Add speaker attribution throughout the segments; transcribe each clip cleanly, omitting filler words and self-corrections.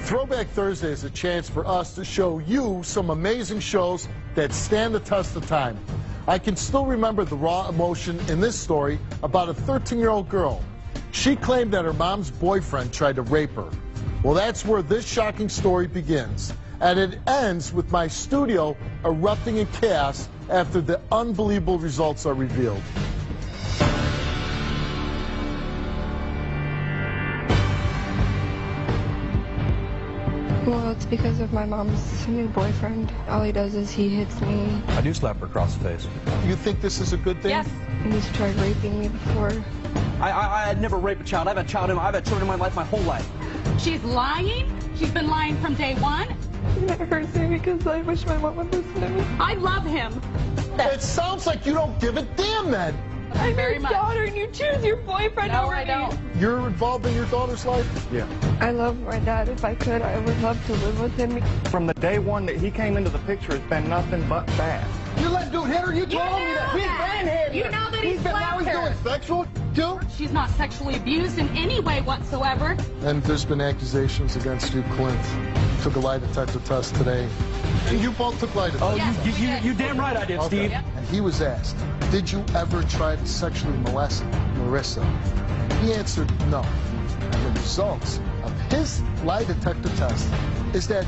Speaker 1: Throwback Thursday is a chance for us to show you some amazing shows that stand the test of time. I can still remember the raw emotion in this story about a 13-year-old girl. She claimed that her mom's boyfriend tried to rape her. Well, that's where this shocking story begins. And it ends with my studio erupting in chaos after the unbelievable results are revealed.
Speaker 2: Well, it's because of my mom's new boyfriend. All he does is he hits me.
Speaker 3: I do slap her across the face.
Speaker 1: You think this is a good thing?
Speaker 2: Yes. He's tried raping me before.
Speaker 4: I had never raped a child. I've had children in my life my whole life.
Speaker 5: She's lying. She's been lying from day one.
Speaker 2: And it hurts me because I wish my mom would listen to me.
Speaker 5: I love him.
Speaker 1: It sounds like you don't give a damn, then.
Speaker 2: I'm
Speaker 5: Very
Speaker 2: your
Speaker 5: much.
Speaker 2: daughter and you choose your boyfriend
Speaker 5: No,
Speaker 2: over
Speaker 5: I
Speaker 2: me.
Speaker 5: don't.
Speaker 1: You're involved in your daughter's life?
Speaker 3: Yeah.
Speaker 2: I love my dad. If I could, I would love to live with him.
Speaker 3: From the day one that he came into the picture, it's been nothing but bad.
Speaker 1: You let dude hit her? You told me that.
Speaker 5: He's been hitting You know that he's slapped her.
Speaker 1: Sexual, too?
Speaker 5: She's not sexually abused in any way whatsoever.
Speaker 1: And there's been accusations against you, Clint. You took a lie detector test today. And you both took lie detector tests.
Speaker 4: You damn right I did,
Speaker 1: Okay.
Speaker 4: Steve.
Speaker 1: And he was asked, did you ever try to sexually molest Marissa? He answered no. And the results of his lie detector test is that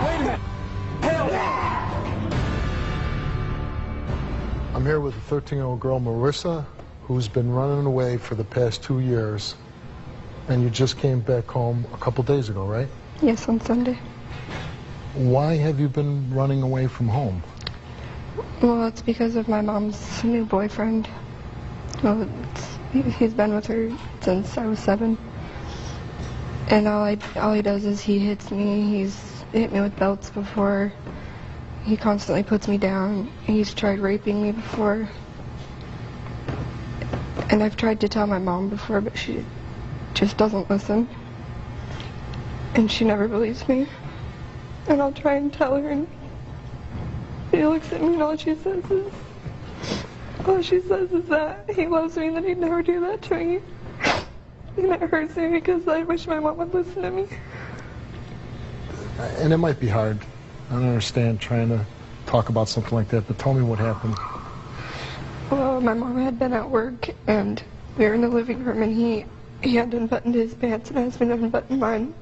Speaker 4: Wait a minute. Hell.
Speaker 1: I'm here with a 13-year-old girl, Marissa, who's been running away for the past 2 years. And you just came back home a couple days ago, right?
Speaker 2: Yes, on Sunday.
Speaker 1: Why have you been running away from home?
Speaker 2: Well, it's because of my mom's new boyfriend. Well, he's been with her since I was 7. And all he does is he hits me. He's hit me with belts before. He constantly puts me down. He's tried raping me before. And I've tried to tell my mom before, but she just doesn't listen. And she never believes me. And I'll try and tell her, and she looks at me and all she says is that he loves me and that he'd never do that to me. And it hurts me because I wish my mom would listen to me.
Speaker 1: And it might be hard. I don't understand trying to talk about something like that, but tell me what happened.
Speaker 2: Well, my mom had been at work and we were in the living room and he had unbuttoned his pants and I was unbuttoned mine.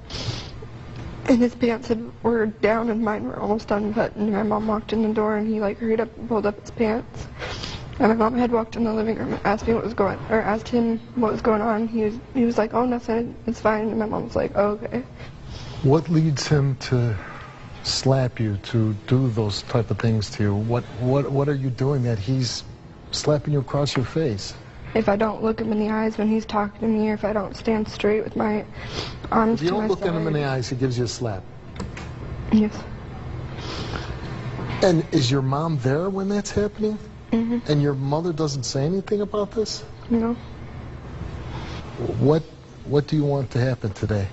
Speaker 2: And his pants were down and mine were almost unbuttoned. And my mom walked in the door and he hurried up and pulled up his pants. And my mom had walked in the living room and asked him what was going on. He was like, oh, nothing, it's fine. And my mom was like, oh, okay.
Speaker 1: What leads him to slap you, to do those type of things to you? What are you doing that he's slapping you across your face?
Speaker 2: If I don't look him in the eyes when he's talking to me, or if I don't stand straight with my arms
Speaker 1: If you
Speaker 2: to my
Speaker 1: don't look at him in
Speaker 2: side.
Speaker 1: the eyes, he gives you a slap.
Speaker 2: Yes.
Speaker 1: And is your mom there when that's happening?
Speaker 2: Mm-hmm.
Speaker 1: And your mother doesn't say anything about this?
Speaker 2: No.
Speaker 1: What do you want to happen today?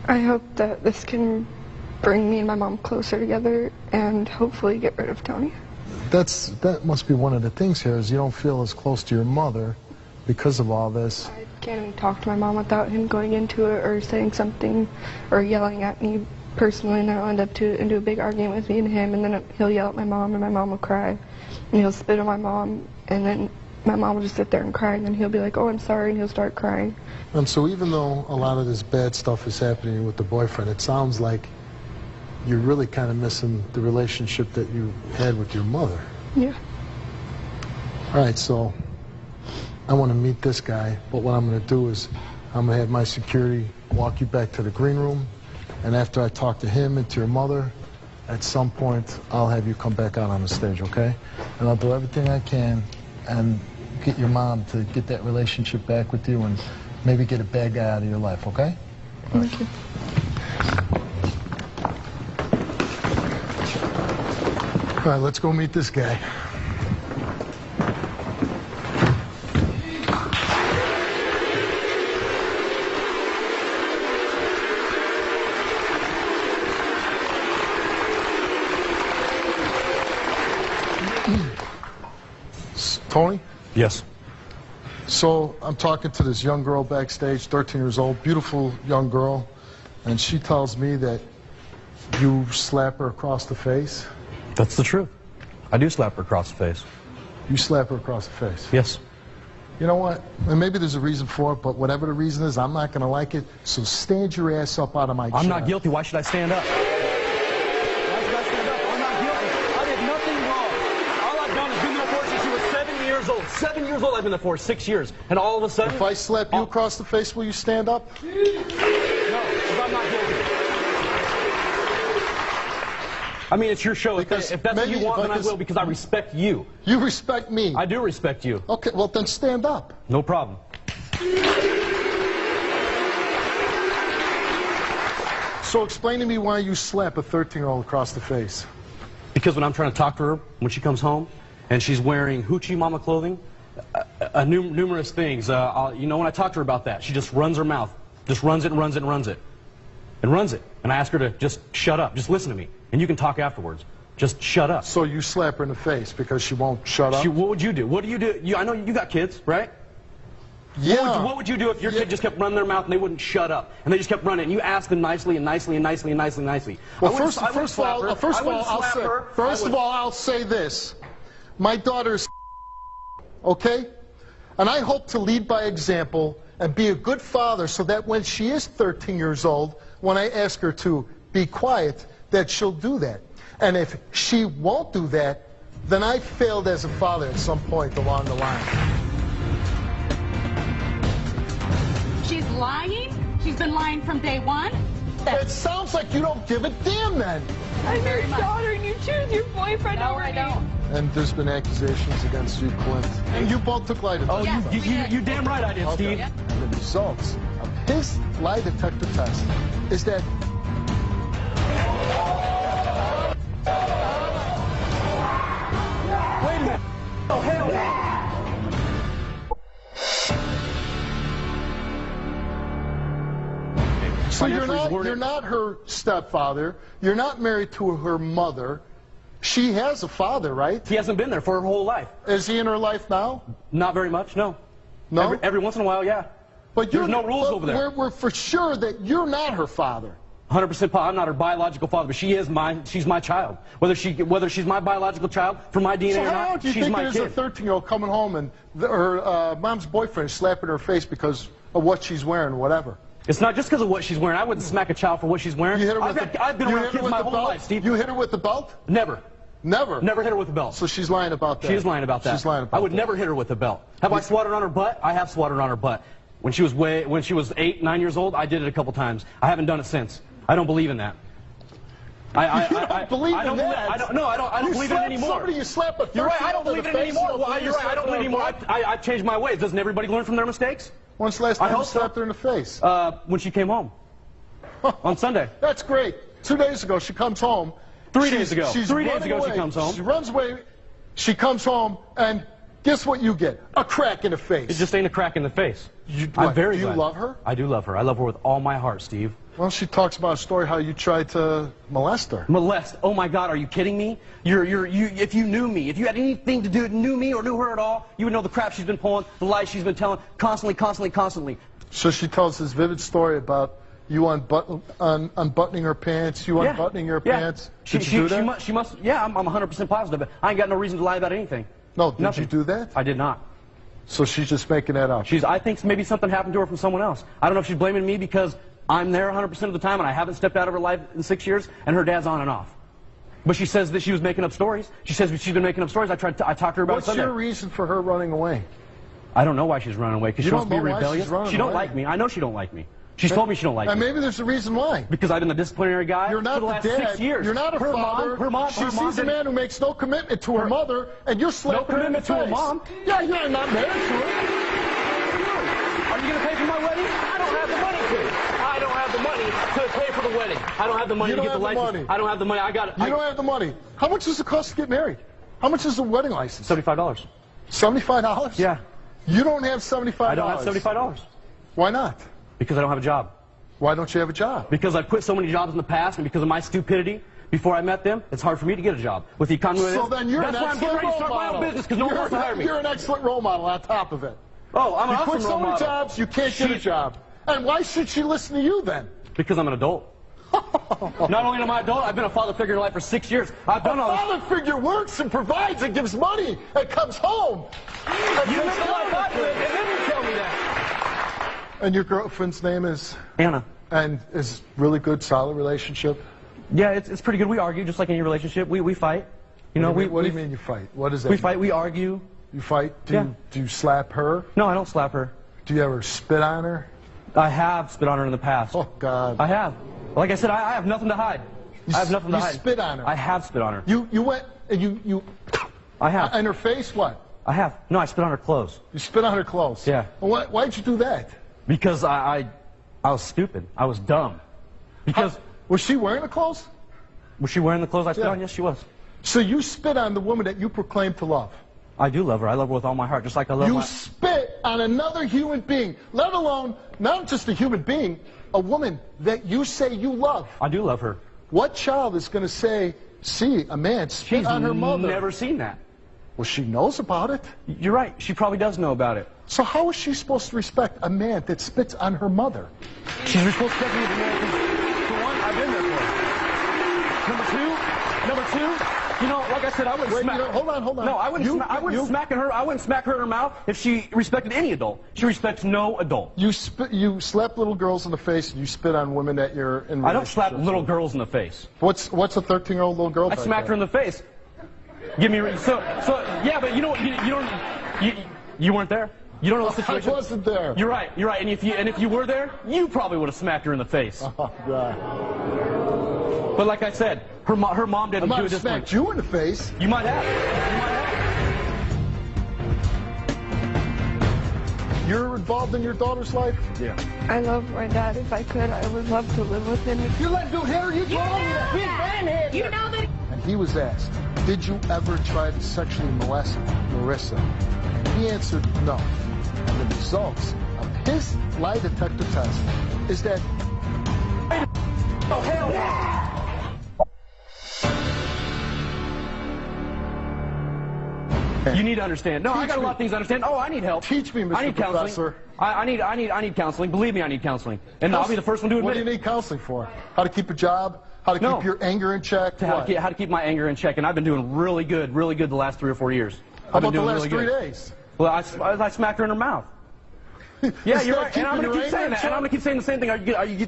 Speaker 2: I hope that this can bring me and my mom closer together and hopefully get rid of Tony.
Speaker 1: That must be one of the things here, is you don't feel as close to your mother because of all this.
Speaker 2: I can't even talk to my mom without him going into it or saying something or yelling at me personally, and then I'll end up into a big argument with me and him, and then he'll yell at my mom and my mom will cry, and he'll spit on my mom, and then my mom will just sit there and cry, and then he'll be like, oh, I'm sorry, and he'll start crying.
Speaker 1: So even though a lot of this bad stuff is happening with the boyfriend, it sounds like you're really kind of missing the relationship that you had with your mother.
Speaker 2: Yeah.
Speaker 1: All right, so I want to meet this guy, but what I'm going to do is I'm going to have my security walk you back to the green room, and after I talk to him and to your mother, at some point I'll have you come back out on the stage, okay? And I'll do everything I can and get your mom to get that relationship back with you and maybe get a bad guy out of your life, okay?
Speaker 2: Thank you.
Speaker 1: All right, let's go meet this guy. Tony?
Speaker 3: Yes.
Speaker 1: So I'm talking to this young girl backstage, 13 years old, beautiful young girl, and she tells me that you slap her across the face.
Speaker 4: That's the truth. I do slap her across the face.
Speaker 1: You slap her across the face.
Speaker 4: Yes.
Speaker 1: You know what? And maybe there's a reason for it, but whatever the reason is, I'm not going to like it. So stand your ass up out of my chair.
Speaker 4: I'm not guilty. Why should I stand up? Why should I stand up? I'm not guilty. I did nothing wrong. All I've done is been there for her since she was 7 years old. 7 years old I've been there for, 6 years. And all of a sudden...
Speaker 1: If I slap you across the face, will you stand up?
Speaker 4: No, because I'm not guilty. I mean, it's your show.
Speaker 1: Because
Speaker 4: if that's what you want, then I will, because I respect you.
Speaker 1: You respect me.
Speaker 4: I do respect you.
Speaker 1: Okay, well then stand up.
Speaker 4: No problem.
Speaker 1: So explain to me why you slap a 13-year-old across the face.
Speaker 4: Because when I'm trying to talk to her, when she comes home, and she's wearing Hoochie Mama clothing, numerous things. You know, when I talk to her about that, she just runs her mouth. Just runs it and runs it and runs it. And runs it. And I ask her to just shut up. Just listen to me. And you can talk afterwards. Just shut up.
Speaker 1: So you slap her in the face because she won't shut up?
Speaker 4: What would you do? What do you do? I know you got kids, right?
Speaker 1: Yeah.
Speaker 4: What would you do if your kid just kept running their mouth and they wouldn't shut up? And they just kept running. And you asked them nicely and nicely and nicely and nicely and nicely.
Speaker 1: Well, first of all, I'll say this. My daughter's okay? And I hope to lead by example and be a good father so that when she is 13 years old, when I ask her to be quiet, that she'll do that. And if she won't do that, then I failed as a father at some point along the line.
Speaker 5: She's lying? She's been lying from day one?
Speaker 1: It sounds like you don't give a damn then.
Speaker 2: I'm your daughter and you choose your boyfriend over me. No, I don't.
Speaker 1: And there's been accusations against you, Clint. And you both took lie detector tests.
Speaker 4: You damn right I did,
Speaker 1: Okay.
Speaker 4: Steve.
Speaker 1: And the results of his lie detector test is that
Speaker 4: Wait a minute. Oh, hell no.
Speaker 1: so you're not her stepfather. You're not married to her mother. She has a father, right?
Speaker 4: He hasn't been there for her whole life.
Speaker 1: Is he in her life now?
Speaker 4: Not very much, no.
Speaker 1: No?
Speaker 4: Every once in a while, yeah.
Speaker 1: But
Speaker 4: there's no rules over there.
Speaker 1: We're for sure that you're not her father.
Speaker 4: 100% I'm not her biological father, but she's my child. Whether she's my biological child from my DNA
Speaker 1: So
Speaker 4: or
Speaker 1: how
Speaker 4: not,
Speaker 1: do you
Speaker 4: she's
Speaker 1: think
Speaker 4: my
Speaker 1: there's
Speaker 4: kid.
Speaker 1: a 13-year-old coming home and her mom's boyfriend is slapping her face because of what she's wearing, whatever?
Speaker 4: It's not just because of what she's wearing. I wouldn't smack a child for what she's wearing.
Speaker 1: You hit her with
Speaker 4: I've been around kids my whole
Speaker 1: belt?
Speaker 4: life, Steve.
Speaker 1: You hit her with the belt?
Speaker 4: Never.
Speaker 1: Never?
Speaker 4: Never hit her with a belt.
Speaker 1: So she's lying about that.
Speaker 4: She is lying about that.
Speaker 1: She's lying about that.
Speaker 4: I would never hit her with a belt. Have I swatted on her butt? I have swatted on her butt. When she was 8, 9 years old, I did it a couple times. I haven't done it since. I don't believe in that.
Speaker 1: I don't believe in that.
Speaker 4: I don't believe in it anymore.
Speaker 1: Somebody, you slap a 13-year-old
Speaker 4: You're right, I don't believe in it anymore.
Speaker 1: Well,
Speaker 4: You're right, I don't believe anymore. I've changed my ways. Doesn't everybody learn from their mistakes?
Speaker 1: When's the last time you slapped her in the face?
Speaker 4: When she came home. On Sunday.
Speaker 1: That's great. 2 days ago, she comes home.
Speaker 4: 3 days ago.
Speaker 1: She's
Speaker 4: 3 days ago
Speaker 1: away.
Speaker 4: she comes home.
Speaker 1: She runs away. She comes home, and guess what you get? A crack in the face.
Speaker 4: It just ain't a crack in the face.
Speaker 1: I'm very glad. Do you love her?
Speaker 4: I do love her. I love her with all my heart, Steve.
Speaker 1: Well, she talks about a story how you tried to molest her.
Speaker 4: Molest? Oh my God, are you kidding me? If you knew me, if you had anything to do with knew me or knew her at all, you would know the crap she's been pulling, the lies she's been telling, constantly.
Speaker 1: So she tells this vivid story about you unbuttoning her pants, you unbuttoning your pants. Did you do that?
Speaker 4: She must, yeah, I'm 100% positive. I ain't got no reason to lie about anything.
Speaker 1: No, did you do that?
Speaker 4: I did not.
Speaker 1: So she's just making that up.
Speaker 4: I think maybe something happened to her from someone else. I don't know if she's blaming me because I'm there 100% of the time and I haven't stepped out of her life in 6 years and her dad's on and off. But she says that she was making up stories. She says she's been making up stories. I talked to her about it Sunday.
Speaker 1: What's your reason for her running away?
Speaker 4: I don't know why she's running away. Because she wants to be rebellious. She don't like me. I know she don't like me. She's told me she don't like me.
Speaker 1: And maybe there's a reason why.
Speaker 4: Because I've been the disciplinary guy for the last 6 years.
Speaker 1: You're not her father. She sees a man who makes no commitment to her mother, and you're slapping her in the face.
Speaker 4: No commitment to her mom?
Speaker 1: Yeah, you're not married to her.
Speaker 4: Are you going to pay for my wedding? I don't have the money to. I don't have the money to pay for the wedding. I don't have the money to get the license. I don't have the money. I got it.
Speaker 1: You don't have the money. How much does it cost to get married? How much is the wedding license?
Speaker 4: $75.
Speaker 1: $75?
Speaker 4: Yeah.
Speaker 1: You don't have $75?
Speaker 4: I don't have $75.
Speaker 1: Why not?
Speaker 4: Because I don't have a job.
Speaker 1: Why don't you have a job?
Speaker 4: Because I've quit so many jobs in the past, and because of my stupidity, before I met them, it's hard for me to get a job. With the economy,
Speaker 1: so then you're
Speaker 4: that's why I'm getting ready to start my own business, because no one wants to hire me.
Speaker 1: You're an excellent role model on top of it.
Speaker 4: Oh, I'm an
Speaker 1: You
Speaker 4: awesome
Speaker 1: quit so
Speaker 4: role
Speaker 1: many
Speaker 4: model.
Speaker 1: jobs, you can't get a job. And why should she listen to you then?
Speaker 4: Because I'm an adult. Not only am I an adult, I've been a father figure in life for 6 years. I've done
Speaker 1: A
Speaker 4: all this.
Speaker 1: father figure works and provides and gives money and comes home.
Speaker 4: You live the life I live, and then you tell me that.
Speaker 1: And your girlfriend's name is?
Speaker 4: Anna.
Speaker 1: And is really good, solid relationship?
Speaker 4: Yeah, it's pretty good. We argue just like any relationship. We fight. You know,
Speaker 1: What do you mean you fight? What is that?
Speaker 4: We fight. We argue.
Speaker 1: You fight?
Speaker 4: Yeah.
Speaker 1: Do you slap her?
Speaker 4: No, I don't slap her.
Speaker 1: Do you ever spit on her?
Speaker 4: I have spit on her in the past.
Speaker 1: Oh, God.
Speaker 4: I have. Like I said, I have nothing to hide. I have nothing to hide.
Speaker 1: You spit on her?
Speaker 4: I have spit on her.
Speaker 1: You went and you...
Speaker 4: I have.
Speaker 1: In her face, what?
Speaker 4: I have. No, I spit on her clothes.
Speaker 1: You spit on her clothes?
Speaker 4: Yeah.
Speaker 1: Well, why'd you do that?
Speaker 4: Because I was stupid. I was dumb. Because...
Speaker 1: Was she wearing the clothes?
Speaker 4: Was she wearing the clothes I spit
Speaker 1: Yeah.
Speaker 4: on? Yes, she was.
Speaker 1: So you spit on the woman that you proclaim to love?
Speaker 4: I do love her. I love her with all my heart, just like I love
Speaker 1: You
Speaker 4: my...
Speaker 1: spit on another human being, let alone, not just a human being, a woman that you say you love.
Speaker 4: I do love her.
Speaker 1: What child is going to say, see, a man spit
Speaker 4: She's
Speaker 1: on her mother?
Speaker 4: never seen that.
Speaker 1: Well, she knows about it.
Speaker 4: You're right. She probably does know about it.
Speaker 1: So how is she supposed to respect a man that spits on her mother?
Speaker 4: She's supposed to me with the man because, for one, I've been there for her. Number two, you know, like I said, I wouldn't
Speaker 1: Wait,
Speaker 4: smack.
Speaker 1: hold on.
Speaker 4: No, I wouldn't smack her. I wouldn't smack her in her mouth if she respected any adult. She respects no adult.
Speaker 1: You slap little girls in the face, and you spit on women that you're in.
Speaker 4: I don't slap little girls in the face.
Speaker 1: What's a 13-year-old little girl?
Speaker 4: I smacked her in the face. Give me yeah, but you know you weren't there. You don't know the situation.
Speaker 1: I wasn't there.
Speaker 4: You're right. And if you were there, you probably would have smacked her in the face.
Speaker 1: Oh God.
Speaker 4: But like I said, her mom didn't do it this way.
Speaker 1: I might have smacked you in the face.
Speaker 4: You might have.
Speaker 1: You're involved in your daughter's life?
Speaker 4: Yeah.
Speaker 2: I love my dad. If I could, I would love to live with him.
Speaker 1: You let him do hair? You told me that. He's been here.
Speaker 5: You know that.
Speaker 1: And he was asked, did you ever try to sexually molest Marissa? And he answered no. And the results of his lie detector test is that... Oh, hell yeah!
Speaker 4: You need to understand. No, I got a lot of things to understand. Oh, I need help.
Speaker 1: Teach me, Mr.
Speaker 4: I need
Speaker 1: Professor.
Speaker 4: counseling. I need counseling. Believe me, I need counseling. And I'll be the first one to admit
Speaker 1: What do you need counseling for? How to keep a job? How to keep your anger in check?
Speaker 4: How to keep my anger in check. And I've been doing really good the last 3 or 4 years.
Speaker 1: How
Speaker 4: I've been
Speaker 1: about the
Speaker 4: doing
Speaker 1: last
Speaker 4: really
Speaker 1: 3
Speaker 4: good.
Speaker 1: days?
Speaker 4: Well, I smacked her in her mouth. Yeah, you're right. And I'm going to keep saying that. And I'm going to keep saying the same thing.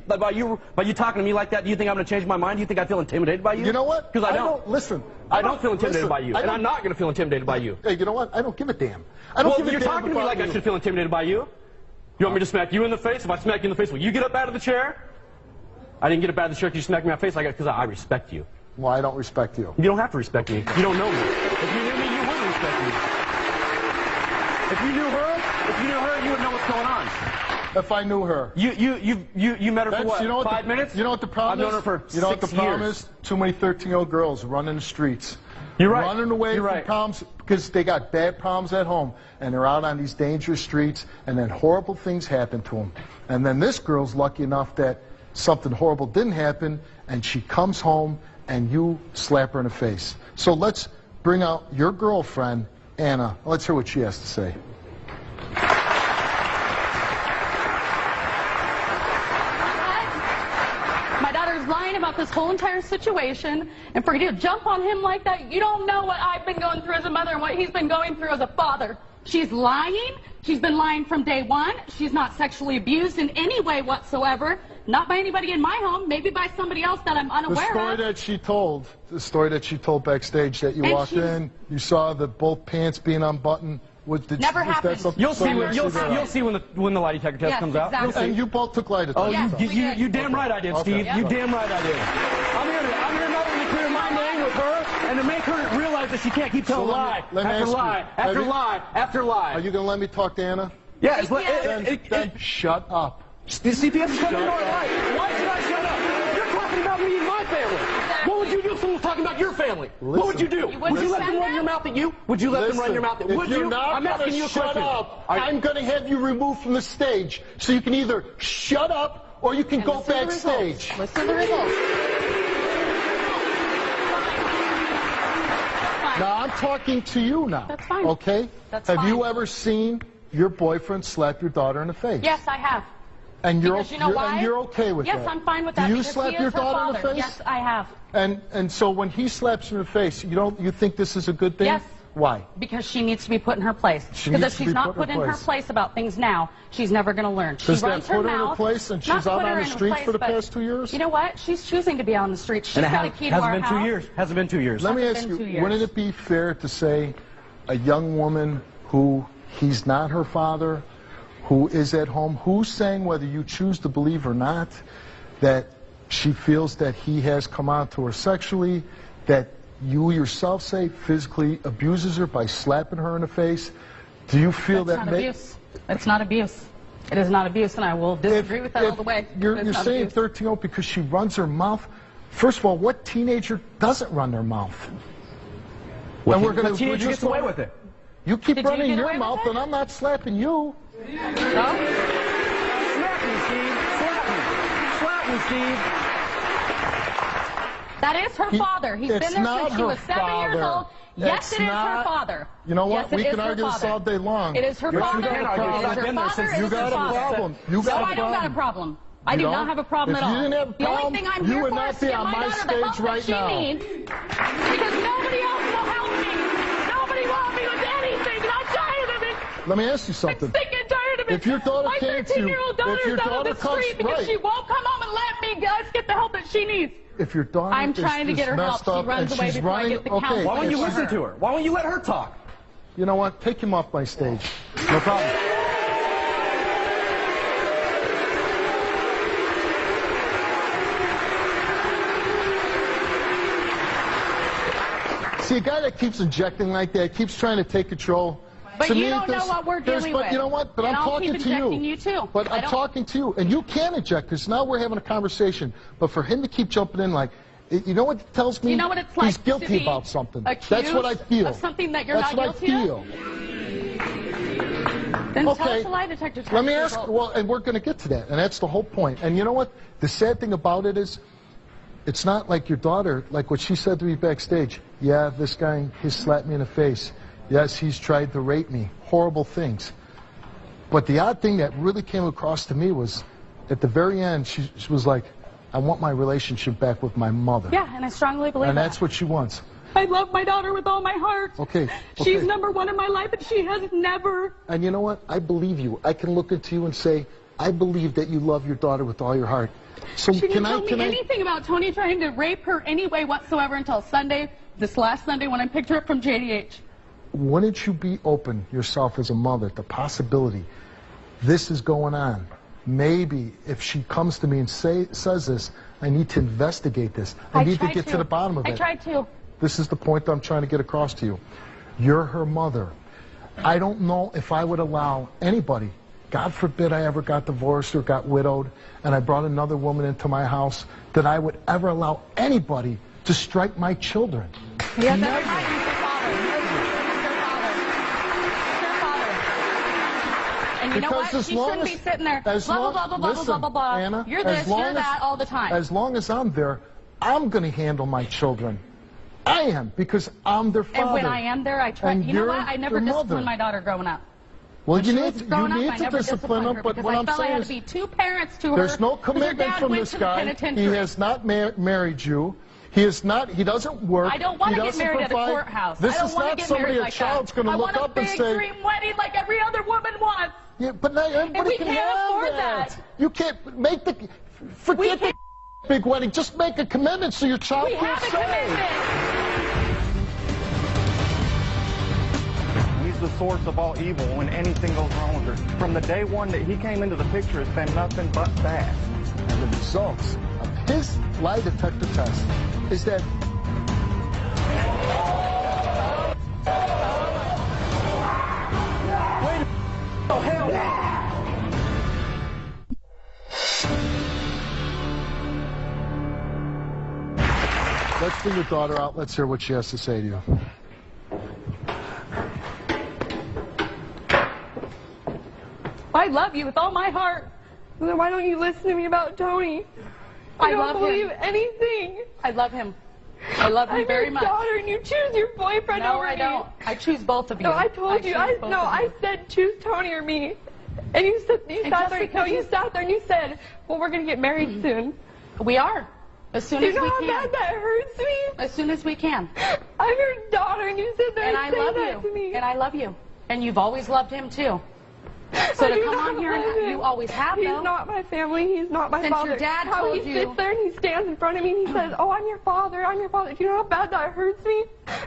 Speaker 4: By you talking to me like that, do you think I'm going to change my mind? Do you think I feel intimidated by you?
Speaker 1: You know what?
Speaker 4: Because I don't.
Speaker 1: Listen.
Speaker 4: I don't feel intimidated by you. And I'm not going to feel intimidated by you.
Speaker 1: Hey, you know what? I don't give a damn. I don't give a damn.
Speaker 4: You're talking to me like I should feel intimidated by you. You want me to smack you in the face? If I smack you in the face, will you get up out of the chair? I didn't get up out of the chair because you smacked me in the face. Because I respect you.
Speaker 1: Well, I don't respect you.
Speaker 4: You don't have to respect me. You don't know me. If you knew me, you wouldn't respect me. If you knew her, you would know what's going on.
Speaker 1: If I knew her.
Speaker 4: You met her for what?
Speaker 1: You know what
Speaker 4: 5 minutes?
Speaker 1: You know what the problem is?
Speaker 4: I've known her for 6 years.
Speaker 1: You know what the problem is? Too many 13-year-old girls running the streets.
Speaker 4: You're right.
Speaker 1: Running away
Speaker 4: You're
Speaker 1: from
Speaker 4: right.
Speaker 1: problems because they got bad problems at home, and they're out on these dangerous streets, and then horrible things happen to them. And then this girl's lucky enough that something horrible didn't happen, and she comes home, and you slap her in the face. So let's bring out your girlfriend, Anna. Let's hear what she has to say.
Speaker 5: Lying about this whole entire situation, and for you to jump on him like that, you don't know what I've been going through as a mother and what he's been going through as a father. She's lying. She's been lying from day one. She's not sexually abused in any way whatsoever. Not by anybody in my home, maybe by somebody else that I'm unaware of.
Speaker 1: The story that she told backstage that you walked in, you saw both pants being unbuttoned.
Speaker 5: Never happened.
Speaker 4: You'll see when the lie detector test comes out.
Speaker 5: Exactly.
Speaker 4: You'll see.
Speaker 1: And you both took lie detector tests.
Speaker 4: You damn right I did, Steve.
Speaker 1: Okay.
Speaker 4: You damn right I did. I'm here not only to clear my name with her and to make her realize that she can't keep telling lie after lie after lie.
Speaker 1: Are you going to let me talk to Anna?
Speaker 4: Yeah.
Speaker 1: Then shut up.
Speaker 4: CPS is coming to our life. Why should I shut up? You're talking about me and my family. What would you do if someone was talking about your family? What would you do? Would you let them run your mouth at you? Would you let them run your mouth at you?
Speaker 1: If you're not going to shut up, I'm going to have you removed from the stage. So you can either shut up or you can go backstage.
Speaker 5: Listen to the results.
Speaker 1: Now, I'm talking to you now.
Speaker 5: That's fine.
Speaker 1: Okay?
Speaker 5: That's
Speaker 1: Have
Speaker 5: fine.
Speaker 1: you ever seen your boyfriend slapped your daughter in the face.
Speaker 5: Yes, I have.
Speaker 1: And you're,
Speaker 5: Because you know why?
Speaker 1: and you're okay with that.
Speaker 5: Yes, I'm fine with that.
Speaker 1: Do you
Speaker 5: because
Speaker 1: slap
Speaker 5: he is
Speaker 1: your
Speaker 5: her
Speaker 1: daughter in
Speaker 5: father.
Speaker 1: the face?
Speaker 5: Yes, I have.
Speaker 1: And so when he slaps you in the face, you think this is a good thing?
Speaker 5: Yes.
Speaker 1: Why?
Speaker 5: Because she needs to be put in her place. Because if she's not put in her place about things now, she's never going to learn. She
Speaker 1: Does that
Speaker 5: runs her
Speaker 1: put her in her
Speaker 5: mouth.
Speaker 1: place and
Speaker 5: Not
Speaker 1: she's out
Speaker 5: put her
Speaker 1: on the
Speaker 5: in her
Speaker 1: streets
Speaker 5: place,
Speaker 1: for the
Speaker 5: but
Speaker 1: past 2 years?
Speaker 5: You know what? She's choosing to be on the streets. She's got a key to our house.
Speaker 4: Hasn't been 2 years. Hasn't been 2 years.
Speaker 1: Let me
Speaker 5: Hasn't
Speaker 1: ask
Speaker 5: been
Speaker 1: you,
Speaker 5: 2 years.
Speaker 1: wouldn't it be fair to say a young woman who he's not her father, who is at home, who's saying, whether you choose to believe or not, that she feels that he has come on to her sexually, that you yourself say physically abuses her by slapping her in the face? Do you feel
Speaker 5: That's
Speaker 1: that
Speaker 5: not abuse. It's not abuse. It is not abuse, and I will disagree with that all the way.
Speaker 1: You're
Speaker 5: It's not
Speaker 1: saying
Speaker 5: abuse.
Speaker 1: 13-year-old because she runs her mouth. First of all, what teenager doesn't run their mouth?
Speaker 4: What
Speaker 1: we're
Speaker 4: teenager
Speaker 1: just
Speaker 4: gets away with it?
Speaker 1: You keep
Speaker 5: Did you
Speaker 1: running
Speaker 5: get
Speaker 1: your
Speaker 5: away with
Speaker 1: mouth,
Speaker 5: it?
Speaker 1: and I'm not slapping you.
Speaker 4: Slap me, Steve. Slap me. Slap me, Steve.
Speaker 5: That is her father. He's
Speaker 1: It's
Speaker 5: been there
Speaker 1: not
Speaker 5: since she
Speaker 1: her
Speaker 5: was 7 years
Speaker 1: father.
Speaker 5: old. Yes,
Speaker 1: It's
Speaker 5: it is her
Speaker 1: not-
Speaker 5: father.
Speaker 1: You know what?
Speaker 5: Yes, it
Speaker 1: We
Speaker 5: is
Speaker 1: can
Speaker 5: her
Speaker 1: argue this
Speaker 5: father.
Speaker 1: all day long.
Speaker 5: It is her
Speaker 1: But you
Speaker 5: father.
Speaker 1: got a
Speaker 5: It
Speaker 1: problem.
Speaker 5: is her
Speaker 4: I've been there
Speaker 5: father.
Speaker 4: since
Speaker 5: It
Speaker 1: You
Speaker 5: is her
Speaker 1: got a
Speaker 5: father.
Speaker 1: problem. You
Speaker 5: No,
Speaker 1: got a
Speaker 5: I don't got a
Speaker 1: problem.
Speaker 5: problem. I
Speaker 1: You
Speaker 5: do
Speaker 1: don't?
Speaker 5: not have a problem
Speaker 1: If
Speaker 5: at all.
Speaker 1: you didn't have a
Speaker 5: The only
Speaker 1: problem,
Speaker 5: thing I'm
Speaker 1: you
Speaker 5: here
Speaker 1: would
Speaker 5: for
Speaker 1: not
Speaker 5: is
Speaker 1: be
Speaker 5: to
Speaker 1: on
Speaker 5: get
Speaker 1: my
Speaker 5: daughter the
Speaker 1: stage
Speaker 5: help
Speaker 1: right
Speaker 5: that she
Speaker 1: now.
Speaker 5: needs, because nobody else will help me. Nobody wants me with anything, and I'm tired of it.
Speaker 1: Let me ask you
Speaker 5: I'm
Speaker 1: something.
Speaker 5: sick and tired of it.
Speaker 1: If your daughter
Speaker 5: My
Speaker 1: came to you-
Speaker 5: 13-year-old
Speaker 1: if
Speaker 5: daughter
Speaker 1: your
Speaker 5: is out
Speaker 1: daughter
Speaker 5: on the
Speaker 1: comes-
Speaker 5: street because
Speaker 1: right.
Speaker 5: she won't come home and let me guys get the help that she needs.
Speaker 1: If your daughter
Speaker 5: I'm trying to
Speaker 1: is
Speaker 5: get her help.
Speaker 1: messed
Speaker 5: She
Speaker 1: up
Speaker 5: runs
Speaker 1: and
Speaker 5: away
Speaker 1: she's
Speaker 5: before I
Speaker 1: running,
Speaker 5: get the
Speaker 1: okay,
Speaker 5: counselor.
Speaker 4: Why won't you
Speaker 5: for
Speaker 4: listen
Speaker 5: her.
Speaker 4: to her? Why won't you let her talk?
Speaker 1: you know what? Take him off my stage. No problem. See, a guy that keeps injecting like that, keeps trying to take control.
Speaker 5: But
Speaker 1: to
Speaker 5: you
Speaker 1: me,
Speaker 5: don't know what we're dealing
Speaker 1: but
Speaker 5: with.
Speaker 1: you know what? But
Speaker 5: And
Speaker 1: I'm
Speaker 5: I'll
Speaker 1: talking
Speaker 5: keep
Speaker 1: to you.
Speaker 5: injecting you too.
Speaker 1: But
Speaker 5: I
Speaker 1: I'm
Speaker 5: don't-
Speaker 1: talking to you, and you can inject because now we're having a conversation. But for him to keep jumping in like, you know what it tells me?
Speaker 5: You know what it's like
Speaker 1: He's guilty
Speaker 5: to be
Speaker 1: about something.
Speaker 5: accused
Speaker 1: That's what I feel.
Speaker 5: of something that you're
Speaker 1: That's
Speaker 5: not
Speaker 1: what
Speaker 5: guilty
Speaker 1: I
Speaker 5: of?
Speaker 1: feel.
Speaker 5: Then tell
Speaker 1: Okay.
Speaker 5: us the lie detector test
Speaker 1: Let me ask.
Speaker 5: results.
Speaker 1: Well, and we're going to get to that, and that's the whole point. And you know what? The sad thing about it is, it's not like your daughter, like what she said to me backstage. Yeah, this guy, he slapped me in the face. Yes, he's tried to rape me. Horrible things. But the odd thing that really came across to me was, at the very end, she was like, I want my relationship back with my mother.
Speaker 5: Yeah, and I strongly believe
Speaker 1: And
Speaker 5: that.
Speaker 1: that's what she wants.
Speaker 5: I love my daughter with all my heart.
Speaker 1: Okay.
Speaker 5: She's
Speaker 1: okay.
Speaker 5: number one in my life, and she has never.
Speaker 1: And you know what? I believe you. I can look into you and say, I believe that you love your daughter with all your heart. So
Speaker 5: She didn't
Speaker 1: can
Speaker 5: tell me
Speaker 1: I?
Speaker 5: anything about Tony trying to rape her any way whatsoever until Sunday, this last Sunday, when I picked her up from JDH.
Speaker 1: Wouldn't you be open yourself as a mother to possibility this is going on? Maybe if she comes to me and says this, I need to investigate this. I need to
Speaker 5: tried
Speaker 1: get to the bottom of it.
Speaker 5: I tried to.
Speaker 1: This is the point that I'm trying to get across to you. You're her mother. I don't know if I would allow anybody, God forbid I ever got divorced or got widowed, and I brought another woman into my house, that I would ever allow anybody to strike my children.
Speaker 5: He has every
Speaker 1: Never.
Speaker 5: right. He's their father. He's their father. And you know
Speaker 1: Because
Speaker 5: what?
Speaker 1: as
Speaker 5: She
Speaker 1: long
Speaker 5: shouldn't
Speaker 1: as-
Speaker 5: be sitting there,
Speaker 1: as
Speaker 5: blah,
Speaker 1: long-
Speaker 5: blah, blah, blah,
Speaker 1: listen,
Speaker 5: blah, blah, blah, blah.
Speaker 1: Anna,
Speaker 5: You're
Speaker 1: as
Speaker 5: this,
Speaker 1: long
Speaker 5: you're
Speaker 1: as-
Speaker 5: that, all the time.
Speaker 1: As long as I'm there, I'm going to handle my children. I am, because I'm their father.
Speaker 5: And when I am there, I try.
Speaker 1: And
Speaker 5: You know
Speaker 1: you're
Speaker 5: what? I never
Speaker 1: their
Speaker 5: disciplined
Speaker 1: mother.
Speaker 5: my daughter growing up.
Speaker 1: Well,
Speaker 5: When
Speaker 1: you
Speaker 5: she
Speaker 1: need,
Speaker 5: was growing
Speaker 1: you
Speaker 5: up,
Speaker 1: need
Speaker 5: I
Speaker 1: to
Speaker 5: never
Speaker 1: discipline
Speaker 5: disciplined
Speaker 1: them,
Speaker 5: her
Speaker 1: but
Speaker 5: because
Speaker 1: what
Speaker 5: I
Speaker 1: I'm
Speaker 5: felt I
Speaker 1: saying
Speaker 5: had
Speaker 1: is,
Speaker 5: to be two parents to her.
Speaker 1: there's no
Speaker 5: 'cause her
Speaker 1: commitment
Speaker 5: dad
Speaker 1: from
Speaker 5: went
Speaker 1: this
Speaker 5: to the
Speaker 1: guy. He
Speaker 5: penitentiary.
Speaker 1: has not married you. He is not. He doesn't work.
Speaker 5: I don't want
Speaker 1: He
Speaker 5: to get
Speaker 1: doesn't
Speaker 5: married
Speaker 1: provide.
Speaker 5: at a courthouse.
Speaker 1: This
Speaker 5: I don't
Speaker 1: is
Speaker 5: want to
Speaker 1: not
Speaker 5: get
Speaker 1: somebody
Speaker 5: married
Speaker 1: a
Speaker 5: like
Speaker 1: child's
Speaker 5: that.
Speaker 1: going to
Speaker 5: I
Speaker 1: look
Speaker 5: want
Speaker 1: up
Speaker 5: a
Speaker 1: and
Speaker 5: big
Speaker 1: say.
Speaker 5: dream wedding like every other woman wants.
Speaker 1: Yeah, but not everybody
Speaker 5: we
Speaker 1: can
Speaker 5: can't
Speaker 1: have
Speaker 5: afford
Speaker 1: that.
Speaker 5: that.
Speaker 1: You can't make the. Forget the big wedding. Just make a commitment so your child
Speaker 5: We
Speaker 1: feels
Speaker 5: have a
Speaker 1: safe.
Speaker 5: commitment.
Speaker 3: He's the source of all evil when anything goes wrong with her. From the day one that he came into the picture, it's been nothing but bad.
Speaker 1: And the results of his lie detector test is that let's bring your daughter out. Let's hear what she has to say to you.
Speaker 5: I love you with all my heart.
Speaker 2: Well, then why don't you listen to me about Tony?
Speaker 5: I
Speaker 2: I don't
Speaker 5: love
Speaker 2: believe
Speaker 5: him.
Speaker 2: anything.
Speaker 5: I love him. I love you very
Speaker 2: I'm
Speaker 5: much.
Speaker 2: your daughter, and you choose your boyfriend
Speaker 5: No,
Speaker 2: over
Speaker 5: I
Speaker 2: me.
Speaker 5: don't. I choose both of you.
Speaker 2: No, I told you.
Speaker 5: choose both of
Speaker 2: I
Speaker 5: you.
Speaker 2: said choose Tony or me. And you said
Speaker 5: And
Speaker 2: sat
Speaker 5: just
Speaker 2: there.
Speaker 5: because
Speaker 2: No, you
Speaker 5: you-
Speaker 2: sat there and you said, "Well, we're gonna get married soon."
Speaker 5: We are. As soon
Speaker 2: You
Speaker 5: as
Speaker 2: know
Speaker 5: we
Speaker 2: how
Speaker 5: can.
Speaker 2: bad that hurts me.
Speaker 5: As soon as we can.
Speaker 2: I'm your daughter, and you sit there
Speaker 5: And
Speaker 2: and
Speaker 5: I
Speaker 2: say
Speaker 5: love
Speaker 2: that to
Speaker 5: you.
Speaker 2: me.
Speaker 5: And I love you. And you've always loved him too. So
Speaker 2: I
Speaker 5: to
Speaker 2: do
Speaker 5: come
Speaker 2: not
Speaker 5: on here
Speaker 2: love
Speaker 5: and
Speaker 2: him.
Speaker 5: you always have
Speaker 2: He's
Speaker 5: though.
Speaker 2: not my family. He's not my
Speaker 5: Since
Speaker 2: father.
Speaker 5: your dad
Speaker 2: How
Speaker 5: told
Speaker 2: he
Speaker 5: you-
Speaker 2: sits there and he stands in front of me and he says, "Oh, I'm your father. I'm your father." Do you know how bad that hurts me?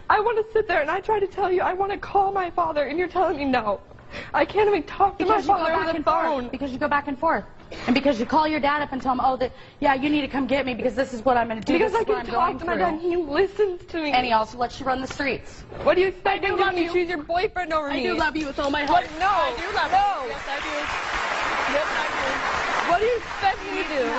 Speaker 2: I want to sit there and I try to tell you I want to call my father, and you're telling me no. I can't even talk to
Speaker 5: Because
Speaker 2: my
Speaker 5: you go
Speaker 2: father
Speaker 5: back
Speaker 2: over the
Speaker 5: and
Speaker 2: phone.
Speaker 5: forth. Because you go back and forth. And because you call your dad up and tell him, oh, yeah, you need to come get me because this is what I'm going to do.
Speaker 2: Because
Speaker 5: this
Speaker 2: I
Speaker 5: is what
Speaker 2: can
Speaker 5: I'm
Speaker 2: talk
Speaker 5: going
Speaker 2: to my dad, and
Speaker 5: through.
Speaker 2: he listens to me.
Speaker 5: And he also lets you run the streets.
Speaker 2: What do you expect me to do
Speaker 5: love
Speaker 2: when you
Speaker 5: you.
Speaker 2: choose your boyfriend over me?
Speaker 5: I do love you with all my heart.
Speaker 2: What? No.
Speaker 5: I do love
Speaker 2: No.
Speaker 5: you. Yes, I do. Yes, I do.
Speaker 2: What do you expect me to do?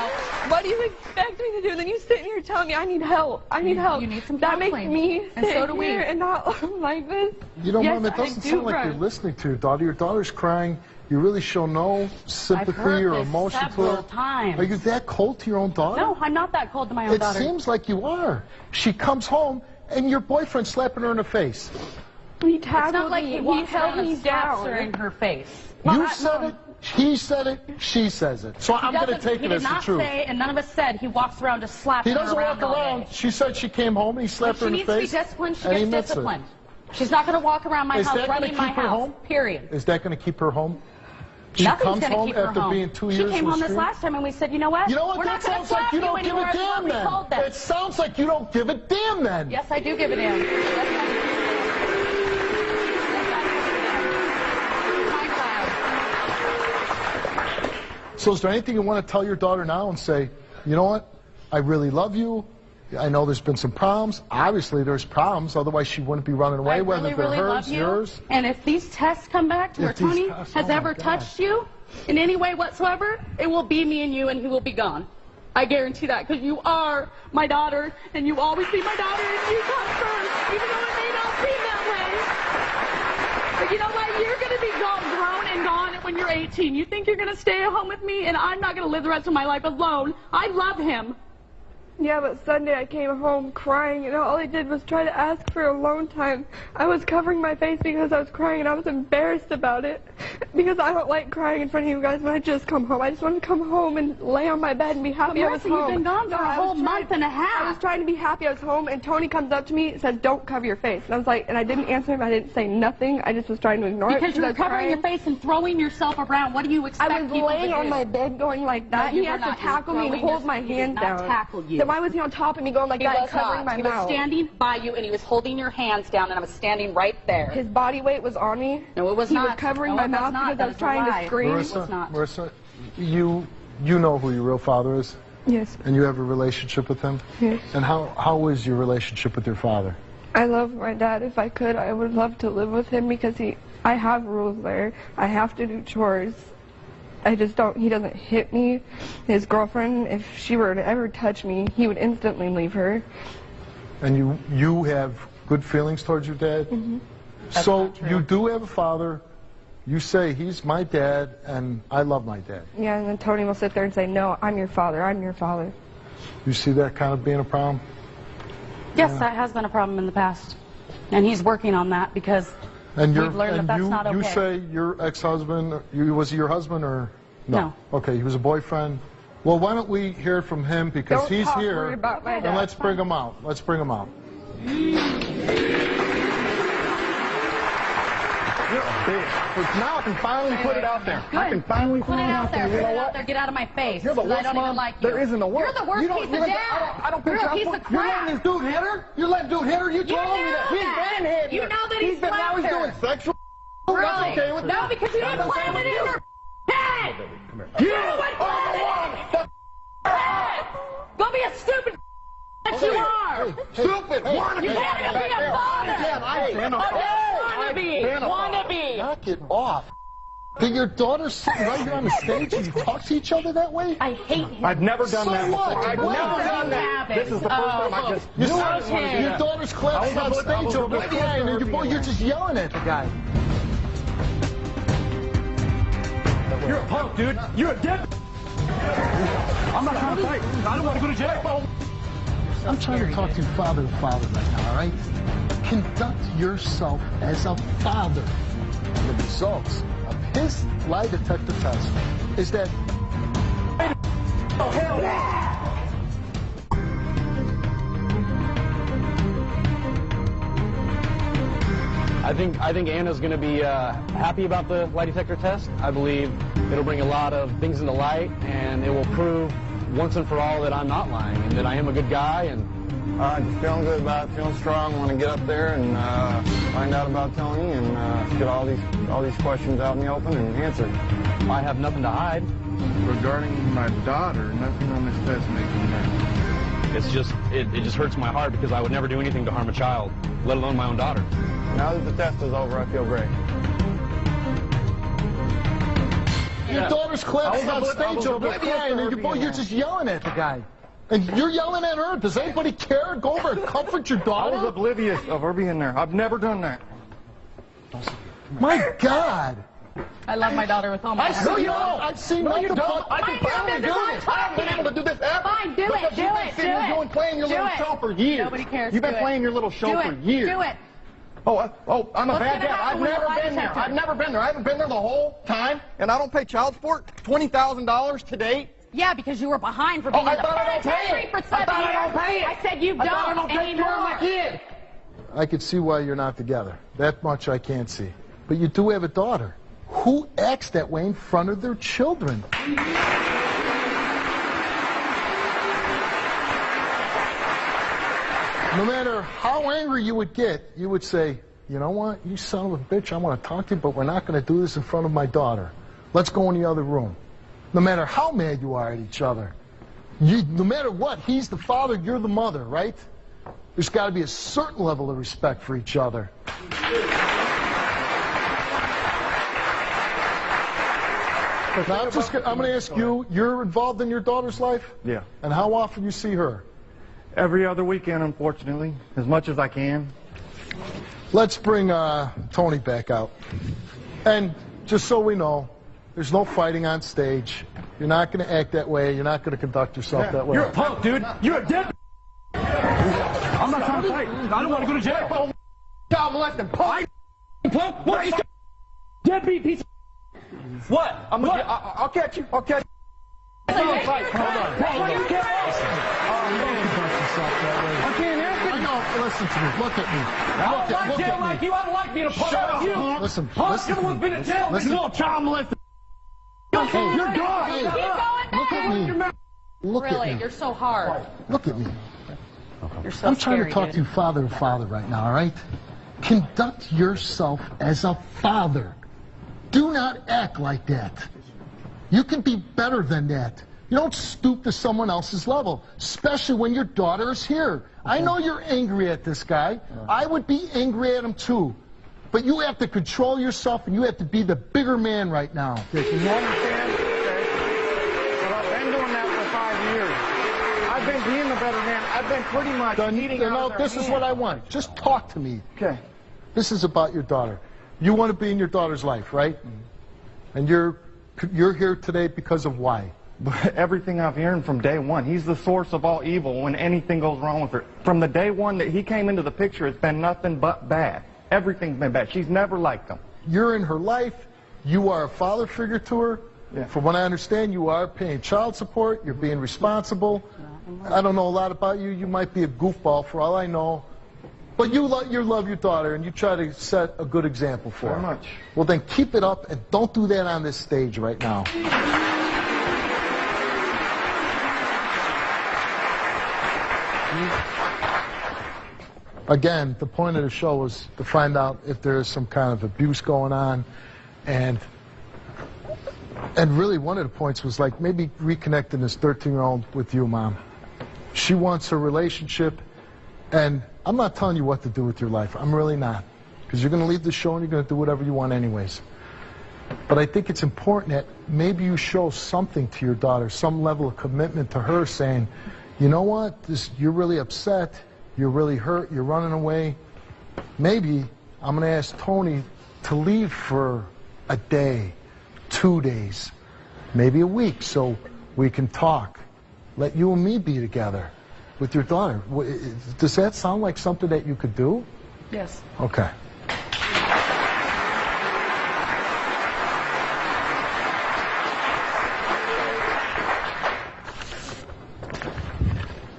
Speaker 2: What do you expect me to do? And then you sit here telling me I need help. I need help.
Speaker 5: You need some
Speaker 2: That makes
Speaker 5: counseling.
Speaker 2: me
Speaker 5: And
Speaker 2: sit
Speaker 5: so do we.
Speaker 2: here and not like this.
Speaker 1: You know,
Speaker 2: Yes,
Speaker 1: Mom, it
Speaker 2: I
Speaker 1: doesn't
Speaker 2: do
Speaker 1: sound like
Speaker 2: cry.
Speaker 1: you're listening to your daughter. Your daughter's crying. You really show no sympathy
Speaker 5: I've heard
Speaker 1: or
Speaker 5: this
Speaker 1: emotion to
Speaker 5: several
Speaker 1: her.
Speaker 5: times.
Speaker 1: Are you that cold to your own daughter?
Speaker 5: No, I'm not that cold to my own
Speaker 1: It
Speaker 5: daughter.
Speaker 1: seems like you are. She comes home and your boyfriend's slapping her in the face.
Speaker 2: He
Speaker 5: It's
Speaker 2: tackled
Speaker 5: not like
Speaker 2: me.
Speaker 5: he
Speaker 2: He
Speaker 5: walks
Speaker 2: held
Speaker 5: around
Speaker 2: me
Speaker 5: and slaps
Speaker 2: down.
Speaker 5: her in her face.
Speaker 1: You said it, he said it, she says it. So I'm going to take it as the
Speaker 5: He did
Speaker 1: truth.
Speaker 5: not say, and none of us said, he walks around just slapping
Speaker 1: He
Speaker 5: her
Speaker 1: doesn't
Speaker 5: around
Speaker 1: walk
Speaker 5: all
Speaker 1: around.
Speaker 5: day.
Speaker 1: She said she came home and he slapped her
Speaker 5: If
Speaker 1: in
Speaker 5: she
Speaker 1: the
Speaker 5: needs to be
Speaker 1: face.
Speaker 5: disciplined, she
Speaker 1: and he
Speaker 5: gets
Speaker 1: admits it.
Speaker 5: disciplined. She's not going to walk around my
Speaker 1: Is
Speaker 5: house
Speaker 1: that going to
Speaker 5: running my
Speaker 1: keep her
Speaker 5: house,
Speaker 1: home?
Speaker 5: period.
Speaker 1: Is that going to keep her home? She
Speaker 5: Nothing's
Speaker 1: comes
Speaker 5: going to
Speaker 1: home
Speaker 5: keep her
Speaker 1: after
Speaker 5: home.
Speaker 1: being 2
Speaker 5: She
Speaker 1: years
Speaker 5: came home this
Speaker 1: restrained?
Speaker 5: last time and we said, you know what?
Speaker 1: You know what?
Speaker 5: We're
Speaker 1: That
Speaker 5: not going to
Speaker 1: sounds like
Speaker 5: slap
Speaker 1: you don't give
Speaker 5: anymore.
Speaker 1: a
Speaker 5: This is what
Speaker 1: damn
Speaker 5: we
Speaker 1: then.
Speaker 5: told them.
Speaker 1: It sounds like you don't give a damn then.
Speaker 5: Yes, I do give a damn. Yes, I do. My child.
Speaker 1: So is there anything you want to tell your daughter now and say, you know what? I really love you. I know there's been some problems. Obviously, there's problems. Otherwise, she wouldn't be running away,
Speaker 5: I
Speaker 1: whether
Speaker 5: really,
Speaker 1: they're
Speaker 5: really
Speaker 1: hers,
Speaker 5: love you.
Speaker 1: yours.
Speaker 5: And if these tests come back to where
Speaker 1: If these
Speaker 5: Tony
Speaker 1: tests-
Speaker 5: has
Speaker 1: oh my
Speaker 5: ever
Speaker 1: God.
Speaker 5: touched you in any way whatsoever, it will be me and you, and he will be gone. I guarantee that, because you are my daughter, and you always be my daughter, and you come first, even though it may not seem that way. But you know what? You're going to be grown and gone when you're 18. You think you're going to stay at home with me, and I'm not going to live the rest of my life alone. I love him.
Speaker 2: Yeah, but Sunday I came home crying, and all I did was try to ask for alone time. I was covering my face because I was crying, and I was embarrassed about it. Because I don't like crying in front of you guys when I just come home. I just wanted to come home and lay on my bed and be happy I was
Speaker 5: Martha,
Speaker 2: home.
Speaker 5: you've been gone for a
Speaker 2: I
Speaker 5: whole
Speaker 2: was
Speaker 5: month and a half.
Speaker 2: I was trying to be happy I was home, and Tony comes up to me and says, "Don't cover your face." And I was like, and I didn't answer him. I didn't say nothing. I just was trying to ignore it.
Speaker 5: Because you
Speaker 2: I
Speaker 5: were
Speaker 2: was
Speaker 5: covering your
Speaker 2: crying.
Speaker 5: face and throwing yourself around. What do you expect
Speaker 2: I was
Speaker 5: people
Speaker 2: laying
Speaker 5: to
Speaker 2: on
Speaker 5: do?
Speaker 2: my bed going like that.
Speaker 5: No, you
Speaker 2: He
Speaker 5: were
Speaker 2: has to
Speaker 5: not. He was
Speaker 2: tackle me and
Speaker 5: throwing
Speaker 2: hold
Speaker 5: your-
Speaker 2: my
Speaker 5: he did
Speaker 2: hands
Speaker 5: not
Speaker 2: down.
Speaker 5: tackle you.
Speaker 2: Then why was he on top of me going like
Speaker 5: He
Speaker 2: that,
Speaker 5: was
Speaker 2: covering
Speaker 5: not.
Speaker 2: my
Speaker 5: He
Speaker 2: mouth?
Speaker 5: was standing by you, and he was holding your hands down, and I was standing right there.
Speaker 2: His body weight was on me.
Speaker 5: No, it was
Speaker 2: He
Speaker 5: not.
Speaker 2: was covering
Speaker 5: No,
Speaker 2: my
Speaker 5: it was
Speaker 2: mouth
Speaker 5: not.
Speaker 2: because
Speaker 5: That
Speaker 2: I was
Speaker 5: is a
Speaker 2: trying
Speaker 5: lie.
Speaker 2: to scream.
Speaker 5: It was not.
Speaker 1: Marissa, you know who your real father is,
Speaker 2: Yes.
Speaker 1: and you have a relationship with him.
Speaker 2: Yes.
Speaker 1: And how is your relationship with your father?
Speaker 2: I love my dad. If I could, I would love to live with him because I have rules there. I have to do chores. I just don't, he doesn't hit me. His girlfriend, if she were to ever touch me, he would instantly leave her.
Speaker 1: And you have good feelings towards your dad?
Speaker 2: Mm-hmm.
Speaker 1: So you do have a father. You say, he's my dad, and I love my dad.
Speaker 2: Yeah, and then Tony will sit there and say, "No, I'm your father. I'm your father."
Speaker 1: You see that kind of being a problem?
Speaker 5: Yes, that has been a problem in the past. And he's working on that because
Speaker 1: And
Speaker 5: we've learned that that's
Speaker 1: you,
Speaker 5: not okay.
Speaker 1: you say your ex-husband, was he your husband or
Speaker 5: No.
Speaker 1: Okay, he was a boyfriend. Well, why don't we hear from him because
Speaker 2: Don't
Speaker 1: he's
Speaker 2: talk
Speaker 1: here.
Speaker 2: rude about my
Speaker 1: And
Speaker 2: dad.
Speaker 1: let's bring him out. Let's bring him out.
Speaker 3: You're a bitch. Now I can finally put it out there. I can finally
Speaker 5: Put it out there.
Speaker 3: You
Speaker 5: Put
Speaker 3: know
Speaker 5: it out
Speaker 3: what?
Speaker 5: there. Get out of my face.
Speaker 3: You're the
Speaker 5: 'cause I
Speaker 3: worst
Speaker 5: don't even
Speaker 3: mom
Speaker 5: like you.
Speaker 3: there is in the world.
Speaker 5: You're the worst
Speaker 3: You don't
Speaker 5: piece of
Speaker 3: even-
Speaker 5: dad.
Speaker 3: I don't
Speaker 5: You're
Speaker 3: think
Speaker 5: a piece
Speaker 3: you're
Speaker 5: of
Speaker 3: You're letting
Speaker 5: crap.
Speaker 3: this dude hit her? You let dude hit her? You told me that. He's
Speaker 5: that.
Speaker 3: been hitting
Speaker 5: You
Speaker 3: her.
Speaker 5: know that he
Speaker 3: He's been, now
Speaker 5: slapped
Speaker 3: he's
Speaker 5: her.
Speaker 3: doing sexual.
Speaker 5: Really?
Speaker 3: That's okay with me.
Speaker 5: No, because you didn't
Speaker 3: That's
Speaker 5: plant
Speaker 3: okay
Speaker 5: it in
Speaker 3: with
Speaker 5: her
Speaker 3: you.
Speaker 5: head.
Speaker 3: You
Speaker 5: You
Speaker 3: are
Speaker 5: would
Speaker 3: the
Speaker 5: plant it
Speaker 3: one.
Speaker 5: in her head. Go be a stupid that you are.
Speaker 3: Stupid. Wannabe.
Speaker 5: You can't even be a father.
Speaker 3: I stand up.
Speaker 5: Oh, yes, wannabe. Wannabe.
Speaker 1: Knock it off. Did your daughter sitting right here on the stage and you talk to each other that way?
Speaker 5: I hate him.
Speaker 3: I've never done
Speaker 1: So
Speaker 3: that
Speaker 1: what?
Speaker 3: before. I've
Speaker 1: What?
Speaker 3: never done that. This is the first time I just
Speaker 1: Your,
Speaker 3: knew I was
Speaker 1: your, your daughter's collapsing on stage over there crying and you're just yelling at the guy.
Speaker 6: You're a punk, dude. You're a dead. I'm not trying to fight. I don't want to go to jail.
Speaker 1: I'm trying to talk to you father to father right now, all right? Conduct yourself as a father. The results of his lie detector test is that... Oh, hell yeah!
Speaker 4: I think Anna's going to be happy about the lie detector test. I believe it'll bring a lot of things into light, and it will prove once and for all that I'm not lying and that I am a good guy. And
Speaker 3: just feeling good about it, feeling strong. Want to get up there and find out about Tony and get all these questions out in the open and answer.
Speaker 4: I have nothing to hide.
Speaker 3: Regarding my daughter, nothing on this test makes me nervous.
Speaker 4: It's just it just hurts my heart because I would never do anything to harm a child, let alone my own daughter.
Speaker 3: Now that the test is over, I feel great.
Speaker 1: Your daughter's collapsed on stage over there crying, and you're just yelling at the guy. And you're yelling at her. Does anybody care? Go over and comfort your
Speaker 3: I
Speaker 1: daughter?
Speaker 3: was oblivious of her being there. I've never done that.
Speaker 1: My God.
Speaker 5: I love my daughter with all my heart.
Speaker 1: No, you don't. I've seen
Speaker 3: No, you
Speaker 1: multiple...
Speaker 3: don't. I can finally do this. I haven't been able to do this ever.
Speaker 5: Fine, do it,
Speaker 3: because
Speaker 5: do
Speaker 3: you've been
Speaker 5: it,
Speaker 3: sitting
Speaker 5: do
Speaker 3: here
Speaker 5: it.
Speaker 3: playing your
Speaker 5: Do
Speaker 3: little
Speaker 5: it.
Speaker 3: show for years.
Speaker 5: Nobody cares.
Speaker 3: You've been
Speaker 5: Do it.
Speaker 3: playing your little show
Speaker 5: Do
Speaker 3: for
Speaker 5: it.
Speaker 3: years.
Speaker 5: Do it.
Speaker 3: Oh, I'm a
Speaker 5: What's
Speaker 3: bad
Speaker 5: gonna
Speaker 3: dad. I've
Speaker 5: happen with
Speaker 3: never
Speaker 5: the lie
Speaker 3: been there.
Speaker 5: detector?
Speaker 3: I've never been there. I haven't been there the whole time, and I don't pay child support. $20,000 to date.
Speaker 5: Yeah, because you were behind for being
Speaker 3: I
Speaker 5: in the
Speaker 3: thought I don't pay
Speaker 5: penitentiary
Speaker 3: it.
Speaker 5: for
Speaker 3: I
Speaker 5: 7
Speaker 3: thought I
Speaker 5: years.
Speaker 3: don't pay it.
Speaker 5: I said you
Speaker 3: I thought I
Speaker 5: don't
Speaker 3: don't take care of my
Speaker 5: anymore.
Speaker 3: kid.
Speaker 1: I can see why you're not together. That much I can't see. But you do have a daughter. Who acts that way in front of their children? No matter how angry you would get, you would say, you know what, you son of a bitch, I want to talk to you, but we're not going to do this in front of my daughter. Let's go in the other room. No matter how mad you are at each other, no matter what, he's the father, you're the mother, right? There's got to be a certain level of respect for each other. Now, I'm going to ask you, you're involved in your daughter's life?
Speaker 3: Yeah.
Speaker 1: And how often you see her?
Speaker 3: Every other weekend, unfortunately, as much as I can.
Speaker 1: Let's bring Tony back out. And just so we know, there's no fighting on stage. You're not going to act that way. You're not going to conduct yourself that way.
Speaker 6: You're a punk, dude. You're a dead. I'm not trying to fight. I don't want to go to jail.
Speaker 3: Child molesting punk.
Speaker 6: Punk? What? Deadbeat piece of. What?
Speaker 3: I'll catch you. I'll catch you.
Speaker 1: Hold on.
Speaker 6: Why you can't?
Speaker 1: I can't help it. No, listen to me. Look at me.
Speaker 6: I don't like jail like you. I don't like being a punk like you.
Speaker 1: Listen.
Speaker 6: Punk,
Speaker 1: Listen
Speaker 6: you're the
Speaker 1: to
Speaker 6: one
Speaker 1: me.
Speaker 6: been in jail.
Speaker 1: Listen.
Speaker 6: You're a child molester.
Speaker 1: Hey,
Speaker 6: You're gone.
Speaker 1: Hey,
Speaker 5: Keep going
Speaker 1: look at me. Look
Speaker 5: Really,
Speaker 1: at me.
Speaker 5: you're so hard.
Speaker 1: Look at me.
Speaker 5: You're so
Speaker 1: I'm trying
Speaker 5: scary,
Speaker 1: to talk
Speaker 5: dude.
Speaker 1: to you father to father right now, all right? Conduct yourself as a father. Do not act like that. You can be better than that. You don't stoop to someone else's level, especially when your daughter is here. I know you're angry at this guy. I would be angry at him too. But you have to control yourself, and you have to be the bigger man right now.
Speaker 3: You understand? Okay. But I've been doing that for 5 years. I've been being the better man. I've been pretty much eating out of their
Speaker 1: This is
Speaker 3: hands.
Speaker 1: what I want. Just talk to me.
Speaker 3: Okay.
Speaker 1: This is about your daughter. You want to be in your daughter's life, right? And you're here today because of why?
Speaker 3: But everything I've heard from day one, he's the source of all evil when anything goes wrong with her. From the day one that he came into the picture, it's been nothing but bad. Everything's been bad. She's never liked him.
Speaker 1: You're in her life. You are a father figure to her.
Speaker 3: Yeah.
Speaker 1: From what I understand, you are paying child support. You're being responsible. I don't know a lot about you. You might be a goofball for all I know. But you love your daughter, and you try to set a good example for her.
Speaker 3: Very much.
Speaker 1: Well, then keep it up, and don't do that on this stage right now. Again, the point of the show was to find out if there is some kind of abuse going on, and really one of the points was like maybe reconnecting this 13-year-old with you, Mom. She wants her relationship, and I'm not telling you what to do with your life. I'm really not, because you're going to leave the show and you're going to do whatever you want anyways. But I think it's important that maybe you show something to your daughter, some level of commitment to her, saying, you know what, you're really upset, you're really hurt, you're running away. Maybe I'm going to ask Tony to leave for a day, 2 days, maybe a week, so we can talk. Let you and me be together. with your daughter. Does that sound like something that you could do?
Speaker 5: Yes.
Speaker 1: Okay.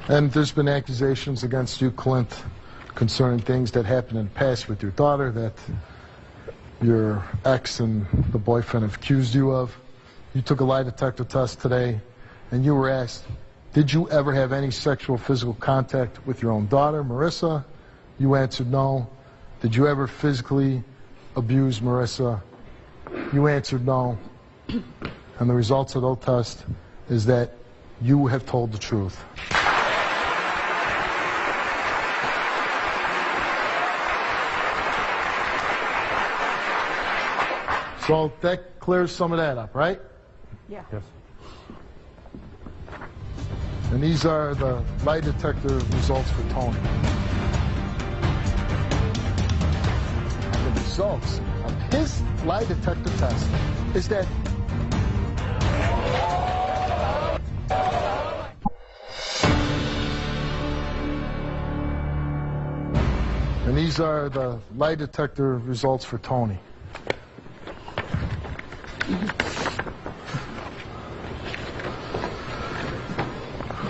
Speaker 1: And there's been accusations against you, Clint, concerning things that happened in the past with your daughter that your ex and the boyfriend have accused you of. You took a lie detector test today, and you were asked, did you ever have any sexual physical contact with your own daughter, Marissa? You answered no. Did you ever physically abuse Marissa? You answered no. And the results of those tests is that you have told the truth. So that clears some of that up, right?
Speaker 5: Yeah.
Speaker 4: Yes.
Speaker 1: And these are the lie detector results for Tony. The results of his lie detector test is that and these are the lie detector results for Tony.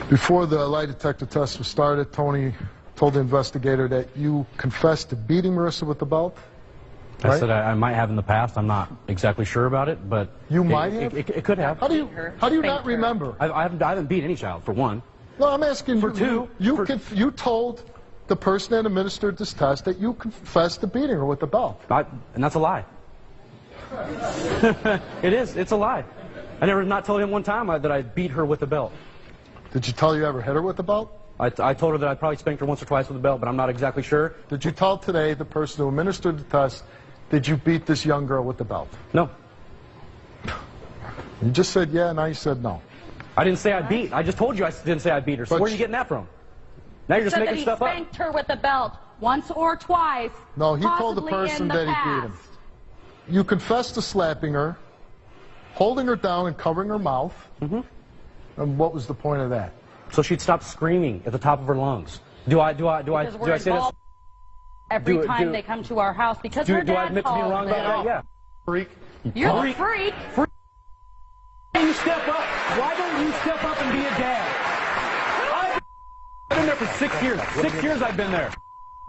Speaker 1: Before the lie detector test was started, Tony told the investigator that you confessed to beating Marissa with the belt.
Speaker 4: I
Speaker 1: Right?
Speaker 4: said I might have in the past. I'm not exactly sure about it, but
Speaker 1: You might have?
Speaker 4: It could have.
Speaker 1: How do you not remember?
Speaker 4: I haven't beat any child, for one.
Speaker 1: No, I'm asking
Speaker 4: For two,
Speaker 1: You told the person that administered this test that you confessed to beating her with the belt.
Speaker 4: And that's a lie. It is. It's a lie. I never not told him one time that I beat her with the belt.
Speaker 1: Did you tell you ever hit her with the belt?
Speaker 4: I told her that I probably spanked her once or twice with the belt, but I'm not exactly sure.
Speaker 1: Did you tell today the person who administered the test, did you beat this young girl with the belt?
Speaker 4: No.
Speaker 1: You just said yeah, now you said no.
Speaker 4: I didn't say I beat. I just told you I didn't say I beat her. So
Speaker 1: But
Speaker 4: where are you getting that from? Now you're just
Speaker 5: Said
Speaker 4: making
Speaker 5: that
Speaker 4: stuff
Speaker 5: he
Speaker 4: up.
Speaker 5: spanked her with the belt once or twice.
Speaker 1: No, he told the
Speaker 5: possibly
Speaker 1: person
Speaker 5: in the
Speaker 1: that he beat him.
Speaker 5: past.
Speaker 1: You confessed to slapping her, holding her down and covering her mouth. Mm-hmm. And what was the point of that?
Speaker 4: So she'd stop screaming at the top of her lungs. Do I
Speaker 5: Because we're
Speaker 4: say this?
Speaker 5: involved every time they come to our house because her
Speaker 4: Do I
Speaker 5: dad
Speaker 4: admit to being
Speaker 5: calls
Speaker 4: wrong about that?
Speaker 5: them.
Speaker 4: Yeah.
Speaker 1: Freak.
Speaker 5: You're a freak.
Speaker 6: Why don't you step up? Why don't you step up and be a dad?
Speaker 4: I've been there for 6 years. 6 years I've been there.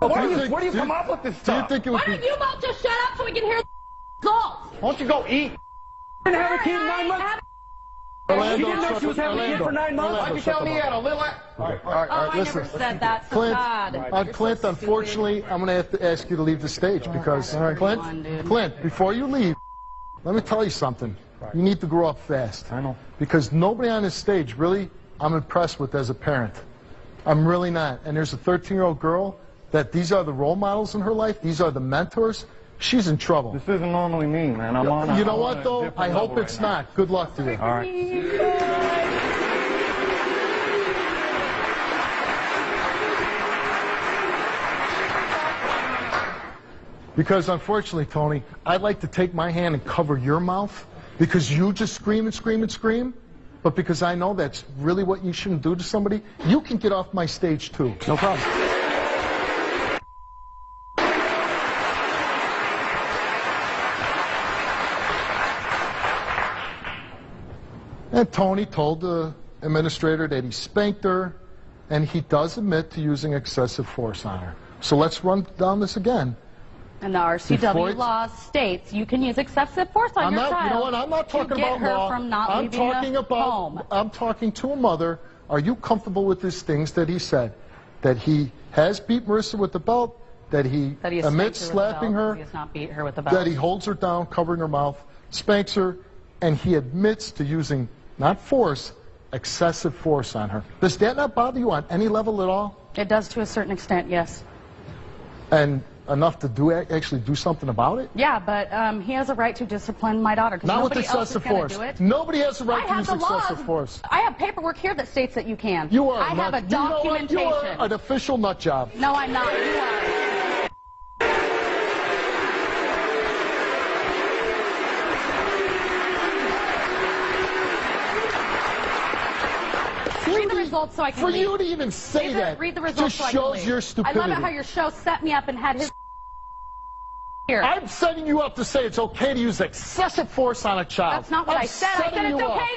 Speaker 6: Where do you come up with this
Speaker 1: Do you
Speaker 6: stuff?
Speaker 1: think it
Speaker 5: Why
Speaker 1: would
Speaker 5: don't
Speaker 1: be...
Speaker 5: you both just shut up so we can hear the results?
Speaker 6: Why don't you go eat?
Speaker 4: I didn't have a kid in 9 months.
Speaker 1: Orlando,
Speaker 4: She didn't know she was having a kid for 9 months.
Speaker 6: Why'd you tell me that? A little... All right,
Speaker 5: Oh, I
Speaker 1: listen.
Speaker 5: never said that. So
Speaker 1: Clint,
Speaker 5: God.
Speaker 1: Clint, unfortunately, I'm going to have to ask you to leave the stage because, Clint,
Speaker 5: on, dude.
Speaker 1: Clint, before you leave, let me tell you something. You need to grow up fast.
Speaker 3: I know.
Speaker 1: Because nobody on this stage really I'm impressed with as a parent. I'm really not. And there's a 13-year-old girl that these are the role models in her life. These are the mentors. She's in trouble.
Speaker 3: This isn't normally me, man. I'm on a,
Speaker 1: You know
Speaker 3: I'm
Speaker 1: what,
Speaker 3: on a
Speaker 1: though?
Speaker 3: different
Speaker 1: I hope
Speaker 3: level
Speaker 1: it's
Speaker 3: right now.
Speaker 1: not. Good luck to you.
Speaker 3: All right.
Speaker 1: Because unfortunately, Tony, I'd like to take my hand and cover your mouth because you just scream and scream and scream. But because I know that's really what you shouldn't do to somebody, you can get off my stage too.
Speaker 4: No problem.
Speaker 1: And Tony told the administrator that he spanked her, and he does admit to using excessive force on her. So let's run down this again.
Speaker 5: And the RCW laws states you can use excessive force on your child.
Speaker 1: You know what? I'm not talking
Speaker 5: to get
Speaker 1: about
Speaker 5: her
Speaker 1: law.
Speaker 5: from not
Speaker 1: I'm
Speaker 5: leaving
Speaker 1: talking
Speaker 5: the
Speaker 1: about.
Speaker 5: home.
Speaker 1: I'm talking to a mother. Are you comfortable with these things that he said? That he has beat Marissa with the belt. That he
Speaker 5: That he has
Speaker 1: admits
Speaker 5: spanked her with the
Speaker 1: slapping
Speaker 5: belt,
Speaker 1: her.
Speaker 5: He has not beat her with the belt.
Speaker 1: That he holds her down, covering her mouth, spanks her, and he admits to using not force, excessive force on her. Does that not bother you on any level at all?
Speaker 5: It does to a certain extent, yes.
Speaker 1: And enough to actually do something about it?
Speaker 5: Yeah, but he has a right to discipline my daughter because
Speaker 1: Not with
Speaker 5: nobody else is
Speaker 1: excessive
Speaker 5: going
Speaker 1: force.
Speaker 5: to do it.
Speaker 1: Nobody has the right
Speaker 5: I
Speaker 1: to
Speaker 5: have
Speaker 1: use
Speaker 5: the laws.
Speaker 1: excessive force.
Speaker 5: I have paperwork here that states that you can.
Speaker 1: You are.
Speaker 5: I have a
Speaker 1: You know what?
Speaker 5: documentation.
Speaker 1: You are an official nut job.
Speaker 5: No, I'm not. You are. Read the results results so I can
Speaker 1: For
Speaker 5: leave.
Speaker 1: you to even say that
Speaker 5: Read the results
Speaker 1: just
Speaker 5: so I can
Speaker 1: shows
Speaker 5: leave.
Speaker 1: your stupidity.
Speaker 5: I love it how your show set me up and had his here.
Speaker 1: I'm setting you up to say it's okay to use excessive force on a child.
Speaker 5: That's not what I said. I said it's okay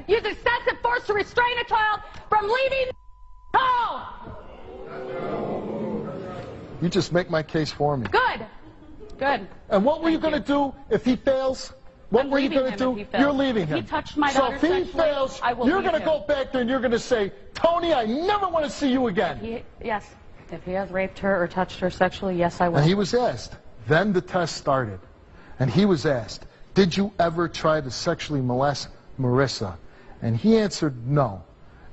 Speaker 5: to use excessive force to restrain a child from leaving home.
Speaker 1: You just make my case for me.
Speaker 5: Good. Good.
Speaker 1: And what were you going to do if he fails? What were you going to do? You're leaving him.
Speaker 5: If he touched my
Speaker 1: so
Speaker 5: daughter
Speaker 1: if he
Speaker 5: sexually,
Speaker 1: fails,
Speaker 5: I will
Speaker 1: you're
Speaker 5: leave
Speaker 1: going to
Speaker 5: him.
Speaker 1: go back there and you're going to say, Tony, I never want to see you again.
Speaker 5: Yes. If he has raped her or touched her sexually, yes, I will.
Speaker 1: And he was asked. Then the test started. And he was asked, did you ever try to sexually molest Marissa? And he answered no.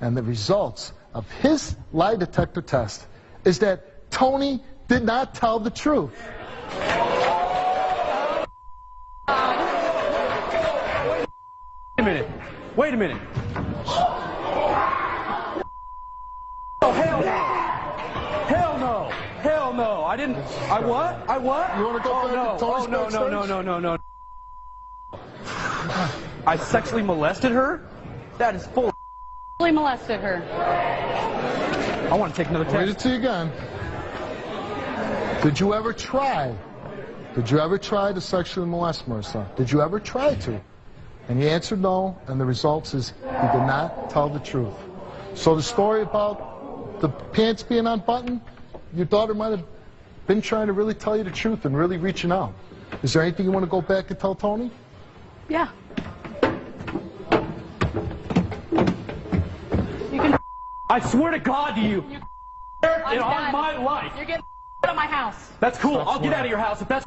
Speaker 1: And the results of his lie detector test is that Tony did not tell the truth.
Speaker 4: Wait a minute. Oh, hell no. Hell no. Hell no. I didn't. I what? I what?
Speaker 1: You want to go back to Tony's backstage?
Speaker 4: No. I sexually molested her? That is full.
Speaker 5: Sexually molested her.
Speaker 4: I want to take another
Speaker 1: I'll read it
Speaker 4: test.
Speaker 1: to you again. Did you ever try? Did you ever try to sexually molest Marissa? Did you ever try to? And he answered no, and the results is he did not tell the truth. So the story about the pants being unbuttoned, your daughter might have been trying to really tell you the truth and really reaching out. Is there anything you want to go back and tell Tony?
Speaker 5: Yeah. You can.
Speaker 4: I swear to God to you.
Speaker 5: I'm
Speaker 4: on
Speaker 5: done.
Speaker 4: my life.
Speaker 5: You're getting out of my house.
Speaker 4: That's cool.
Speaker 1: That's
Speaker 4: I'll get
Speaker 1: why.
Speaker 4: out of your house. If that's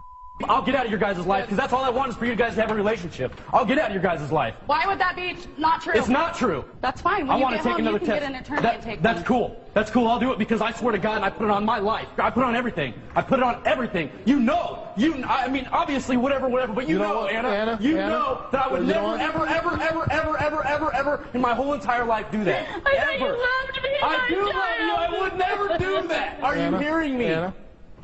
Speaker 4: I'll get out of your guys' life because that's all I want is for you guys to have a relationship. I'll get out of your guys' life.
Speaker 5: Why would that be not true?
Speaker 4: It's not true.
Speaker 5: That's fine. When
Speaker 4: I
Speaker 5: you
Speaker 4: want
Speaker 5: get
Speaker 4: to take
Speaker 5: home,
Speaker 4: another
Speaker 5: you can
Speaker 4: test.
Speaker 5: get an attorney and take
Speaker 4: That's
Speaker 5: me.
Speaker 4: cool. That's cool. I'll do it because I swear to God, I put it on my life. I put it on everything. I put it on everything. You know. I mean, obviously, whatever, but you know, Anna. You know that I would never, ever in my whole entire life do that.
Speaker 5: I thought you loved me.
Speaker 4: I do love you. I would never do that. Are you hearing me?
Speaker 1: Anna?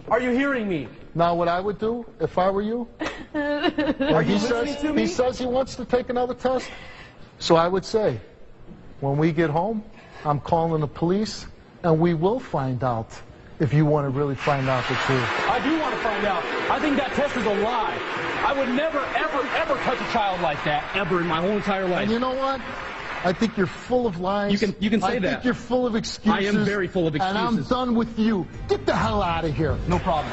Speaker 4: Are you hearing me?
Speaker 1: Now, what I would do if I were you,
Speaker 4: Are you listening to me?
Speaker 1: he says he wants to take another test. So I would say, when we get home, I'm calling the police, and we will find out if you want to really find out the truth.
Speaker 4: I do want to find out. I think that test is a lie. I would never, ever touch a child like that, ever in my whole entire life.
Speaker 1: And you know what? I think you're full of lies.
Speaker 4: You can say that.
Speaker 1: I think you're full of excuses.
Speaker 4: I am very full of excuses.
Speaker 1: And I'm done with you. Get the hell out of here.
Speaker 4: No problem.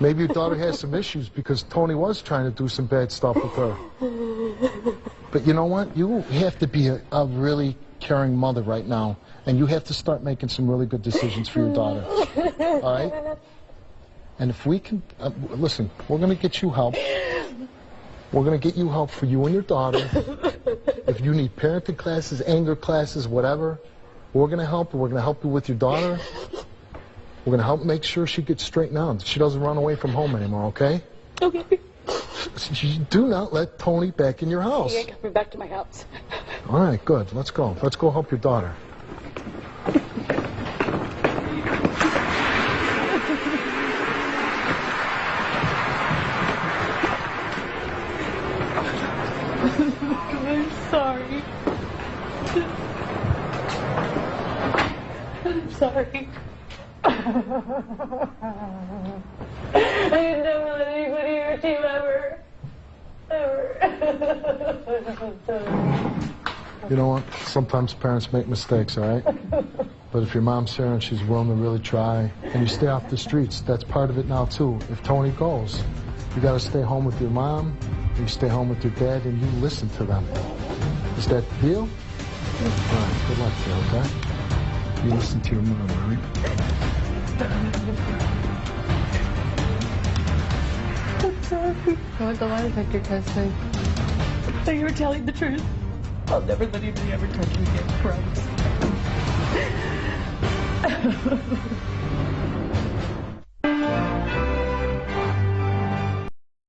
Speaker 1: Maybe your daughter has some issues because Tony was trying to do some bad stuff with her. But you know what? You have to be a really caring mother right now, and you have to start making some really good decisions for your daughter. All right? And if we can, listen, we're going to get you help. We're going to get you help for you and your daughter. If you need parenting classes, anger classes, whatever, we're going to help you. We're going to help you with your daughter. We're going to help make sure she gets straightened out. She doesn't run away from home anymore, okay?
Speaker 5: Okay.
Speaker 1: You do not let Tony back in your house.
Speaker 5: You ain't coming back to my house.
Speaker 1: All right, good. Let's go. Let's go help your daughter.
Speaker 5: I'm sorry. I'm sorry. I didn't know let anybody hurt you ever.
Speaker 1: You know what? Sometimes parents make mistakes, all right? But if your mom's here and she's willing to really try, and you stay off the streets, that's part of it now, too. If Tony goes, you got to stay home with your mom, you stay home with your dad, and you listen to them. Is that the deal? All right, good luck to you, okay? You listen to your mom, all right?
Speaker 2: I'm sorry. I want the lie detector testing.
Speaker 5: So you were telling the truth. I'll never let anybody ever touch you again, promise.